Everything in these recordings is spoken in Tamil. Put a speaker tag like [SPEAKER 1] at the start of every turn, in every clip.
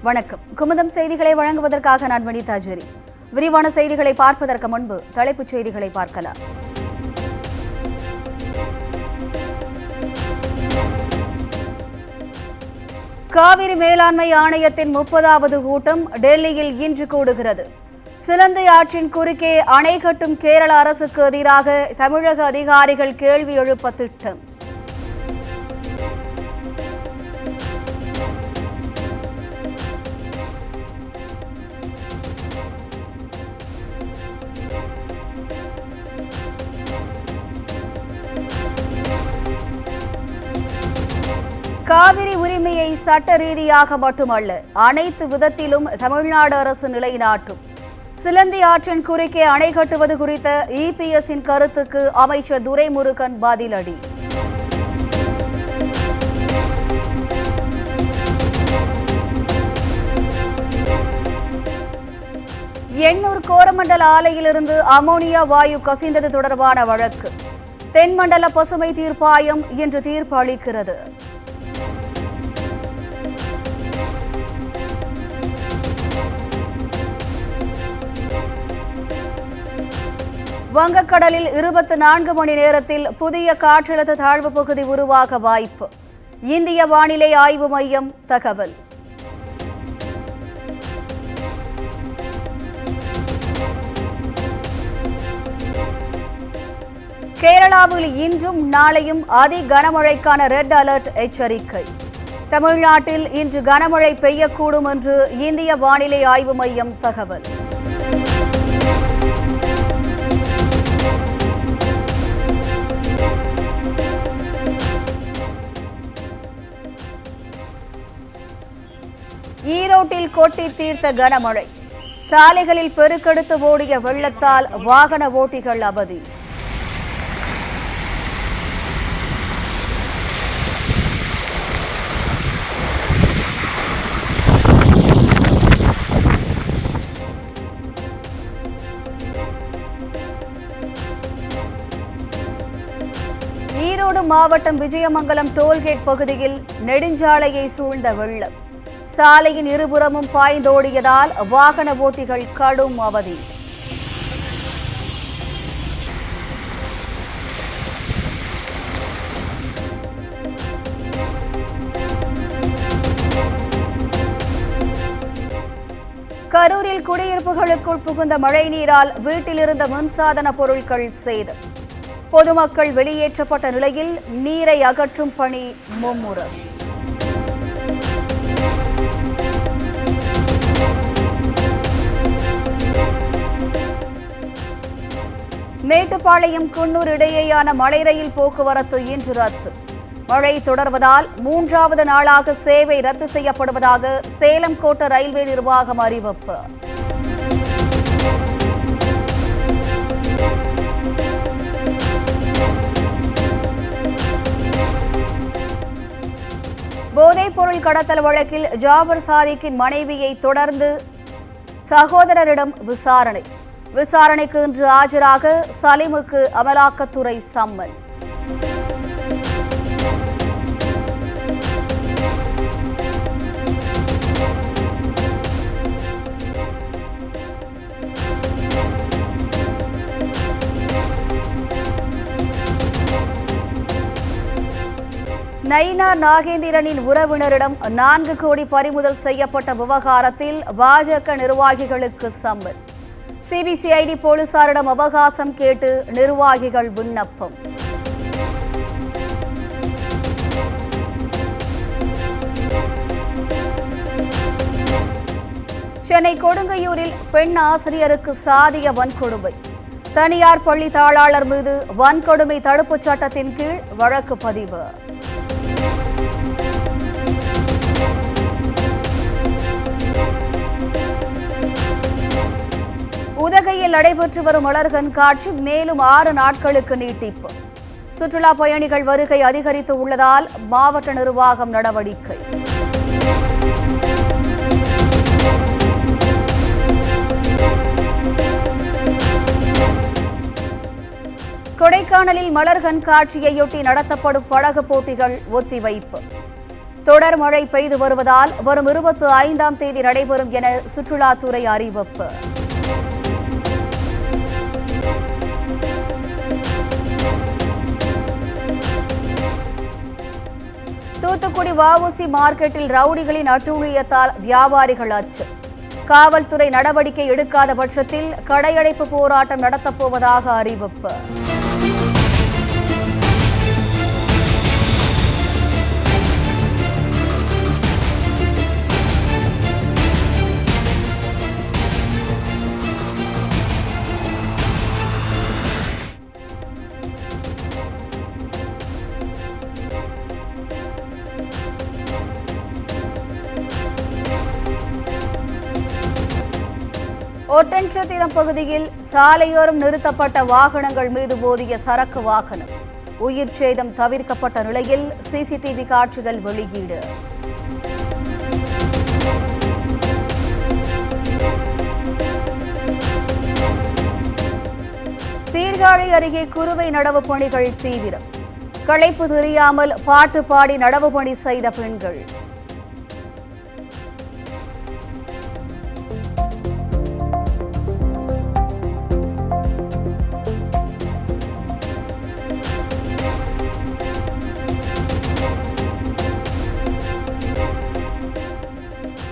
[SPEAKER 1] வணக்கம். குமுதம் செய்திகளை வழங்குவதற்காக நான் வனிதா ஜெரி. விரிவான செய்திகளை பார்ப்பதற்கு முன்பு தலைப்புச் செய்திகளை பார்க்கலாம். காவிரி மேலாண்மை ஆணையத்தின் 30வது கூட்டம் டெல்லியில் இன்று கூடுகிறது. சிலந்தி ஆற்றின் குறுக்கே அணை கட்டும் கேரள அரசுக்கு எதிராக தமிழக அதிகாரிகள் கேள்வி எழுப்ப திட்டம். காவிரி உரிமையை சட்ட ரீதியாக மட்டுமல்ல, அனைத்து விதத்திலும் தமிழ்நாடு அரசு நிலைநாட்டும். சிலந்தி ஆற்றின் குறுக்கே அணை கட்டுவது குறித்த இபிஎஸ்ஸின் கருத்துக்கு அமைச்சர் துரைமுருகன் பதிலடி. எண்ணூர் கோரமண்டல ஆலையிலிருந்து அமோனியா வாயு கசிந்தது தொடர்பான வழக்கு. தென்மண்டல பசுமை தீர்ப்பாயம் இன்று தீர்ப்பு அளிக்கிறது. வங்கக்கடலில் 24 மணி நேரத்தில் புதிய காற்றழுத்த தாழ்வு பகுதி உருவாக வாய்ப்பு. இந்திய வானிலை ஆய்வு மையம் தகவல். கேரளாவில் இன்றும் நாளையும் அதி கனமழைக்கான ரெட் அலர்ட் எச்சரிக்கை. தமிழ்நாட்டில் இன்று கனமழை பெய்யக்கூடும் என்று இந்திய வானிலை ஆய்வு மையம் தகவல். ஈரோட்டில் கொட்டி தீர்த்த கனமழை. சாலைகளில் பெருக்கெடுத்து ஓடிய வெள்ளத்தால் வாகன ஓட்டிகள் அவதி. ஈரோடு மாவட்டம் விஜயமங்கலம் டோல்கேட் பகுதியில் நெடுஞ்சாலையை சூழ்ந்த வெள்ளம். சாலையின் இருபுறமும் பாய்ந்தோடியதால் வாகன ஓட்டிகள் கடும் அவதி. கரூரில் குடியிருப்புகளுக்குள் புகுந்த மழைநீரால் வீட்டிலிருந்த மின்சாதன பொருட்கள் சேதம். பொதுமக்கள் வெளியேற்றப்பட்ட நிலையில் நீரை அகற்றும் பணி மும்முரம். மேட்டுப்பாளையம் குன்னூர் இடையேயான மலை ரயில் போக்குவரத்து இன்று ரத்து. மழை தொடர்வதால் 3வது நாளாக சேவை ரத்து செய்யப்படுவதாக சேலம் கோட்ட ரயில்வே நிர்வாகம் அறிவிப்பு. போதைப்பொருள் கடத்தல் வழக்கில் ஜாபர் சாதிக்கின் மனைவியை தொடர்ந்து சகோதரரிடம் விசாரணை. விசாரணைக்கு இன்று ஆஜராக சலீமுக்கு அமலாக்கத்துறை சம்மன். நயினார் நாகேந்திரனின் உறவினரிடம் 4 கோடி பறிமுதல் செய்யப்பட்ட விவகாரத்தில் பாஜக நிர்வாகிகளுக்கு சம்மன். சிபிசிஐடி போலீசாரிடம் அவகாசம் கேட்டு நிர்வாகிகள் விண்ணப்பம். சென்னை கொடுங்கையூரில் பெண் ஆசிரியருக்கு சாதிய வன்கொடுமை. தனியார் பள்ளி தாளாளர் மீது வன்கொடுமை தடுப்புச் சட்டத்தின் கீழ் வழக்கு பதிவு. உதகையில் நடைபெற்று வரும் மலர் கண்காட்சி மேலும் 6 நாட்களுக்கு நீட்டிப்பு. சுற்றுலா பயணிகள் வருகை அதிகரித்து உள்ளதால் மாவட்ட நிர்வாகம் நடவடிக்கை. கொடைக்கானலில் மலர் கண்காட்சியையொட்டி நடத்தப்படும் படகு போட்டிகள் ஒத்திவைப்பு. தொடர் மழை பெய்து வருவதால் வரும் 25ஆம் தேதி நடைபெறும் என சுற்றுலாத்துறை அறிவிப்பு. தூத்துக்குடி வஉசி மார்க்கெட்டில் ரவுடிகளின் அட்டூழியத்தால் வியாபாரிகள் அச்சம். காவல்துறை நடவடிக்கை எடுக்காத பட்சத்தில் கடையடைப்பு போராட்டம் நடத்தப்போவதாக அறிவிப்பு. ஒட்டன்சத்திரம் பகுதியில் சாலையோரம் நிறுத்தப்பட்ட வாகனங்கள் மீது மோதிய சரக்கு வாகனம். உயிர் சேதம் தவிர்க்கப்பட்ட நிலையில் சிசிடிவி காட்சிகள் வெளியீடு. சீர்காழி அருகே குறுவை நடவு பணிகள் தீவிரம். களைப்பு தெரியாமல் பாட்டு பாடி நடவு பணி செய்த பெண்கள்.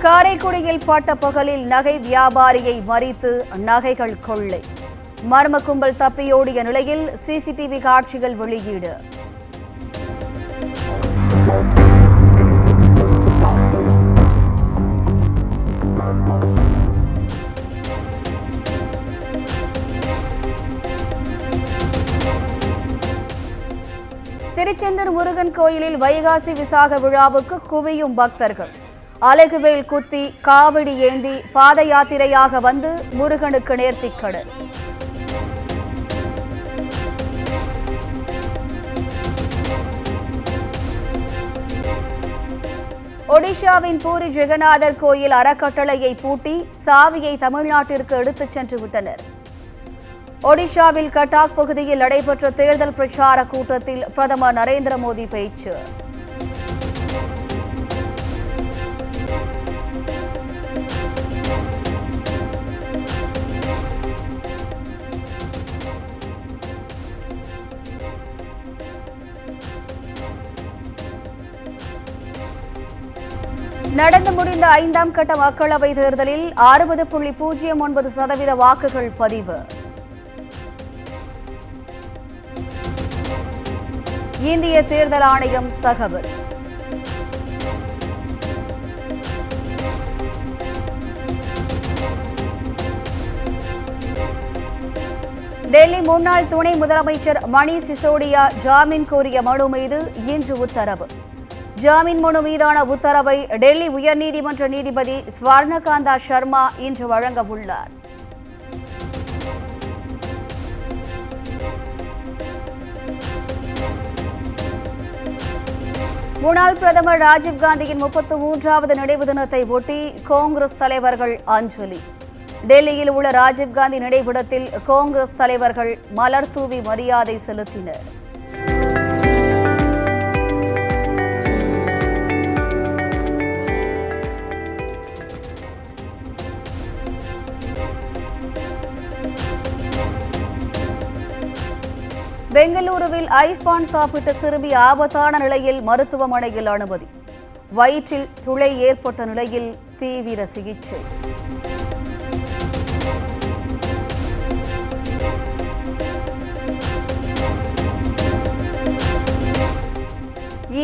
[SPEAKER 1] காரைக்குடியில் பட்ட பகலில் நகை வியாபாரியை மறித்து நகைகள் கொள்ளை. மர்ம கும்பல் தப்பியோடிய நிலையில் சிசிடிவி காட்சிகள் வெளியீடு. திருச்செந்தூர் முருகன் கோயிலில் வைகாசி விசாக விழாவுக்கு குவியும் பக்தர்கள். அலகுவேல் குத்தி காவடி ஏந்தி பாத யாத்திரையாக வந்து முருகனுக்கு நேர்த்திக்கடன். ஒடிஷாவின் பூரி ஜெகநாதர் கோயில் அறக்கட்டளையை பூட்டி சாவியை தமிழ்நாட்டிற்கு எடுத்துச் சென்று விட்டனர். ஒடிஷாவில் கட்டாக் பகுதியில் நடைபெற்ற தேர்தல் பிரச்சார கூட்டத்தில் பிரதமர் நரேந்திர மோடி பேச்சு. நடந்து முடிந்த 5ஆம் கட்ட மக்களவை தேர்தலில் 60.09% வாக்குகள் பதிவு. இந்திய தேர்தல் ஆணையம் தகவல். டெல்லி முன்னாள் துணை முதலமைச்சர் மணீஷ் சிசோடியா ஜாமீன் கோரிய மனு மீது இன்று உத்தரவு. ஜாமீன் மனு மீதான உத்தரவை டெல்லி உயர்நீதிமன்ற நீதிபதி ஸ்வர்ணகாந்தா சர்மா இன்று வழங்க உள்ளார். முன்னாள் பிரதமர் ராஜீவ்காந்தியின் 33வது நினைவு தினத்தை ஒட்டி காங்கிரஸ் தலைவர்கள் அஞ்சலி. டெல்லியில் உள்ள ராஜீவ்காந்தி நினைவிடத்தில் காங்கிரஸ் தலைவர்கள் மலர் தூவி மரியாதை செலுத்தினர். பெங்களூருவில் ஐஸ்பான் சாப்பிட்ட சிறுமி ஆபத்தான நிலையில் மருத்துவமனையில் அனுமதி. வயிற்றில் துளை ஏற்பட்ட நிலையில் தீவிர சிகிச்சை.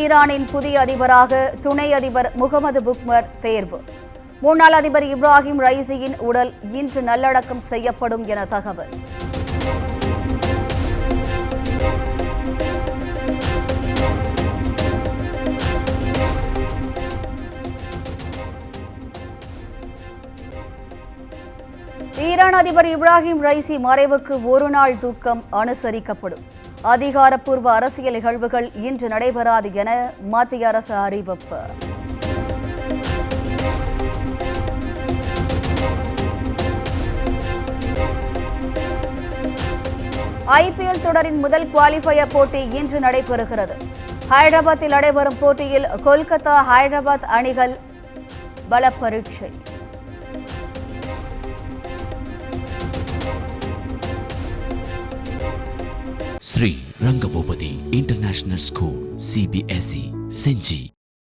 [SPEAKER 1] ஈரானின் புதிய அதிபராக துணை அதிபர் முகமது புக்மர் தேர்வு. முன்னாள் அதிபர் இப்ராஹிம் ரைசியின் உடல் இன்று நல்லடக்கம் செய்யப்படும் என தகவல். ஈரான் அதிபர் இப்ராஹிம் ரைசி மறைவுக்கு ஒரு நாள் தூக்கம் அனுசரிக்கப்படும். அதிகாரப்பூர்வ அரசியல் நிகழ்வுகள் இன்று நடைபெறாது என மத்திய அரசு அறிவிப்பு. ஐபிஎல் தொடரின் முதல் குவாலிஃபயர் போட்டி இன்று நடைபெறுகிறது. ஹைதராபாத்தில் நடைபெறும் போட்டியில் கொல்கத்தா ஹைதராபாத் அணிகள் பல பரீட்சை.
[SPEAKER 2] Sri Rangabhopati International School, CBSE, Senji.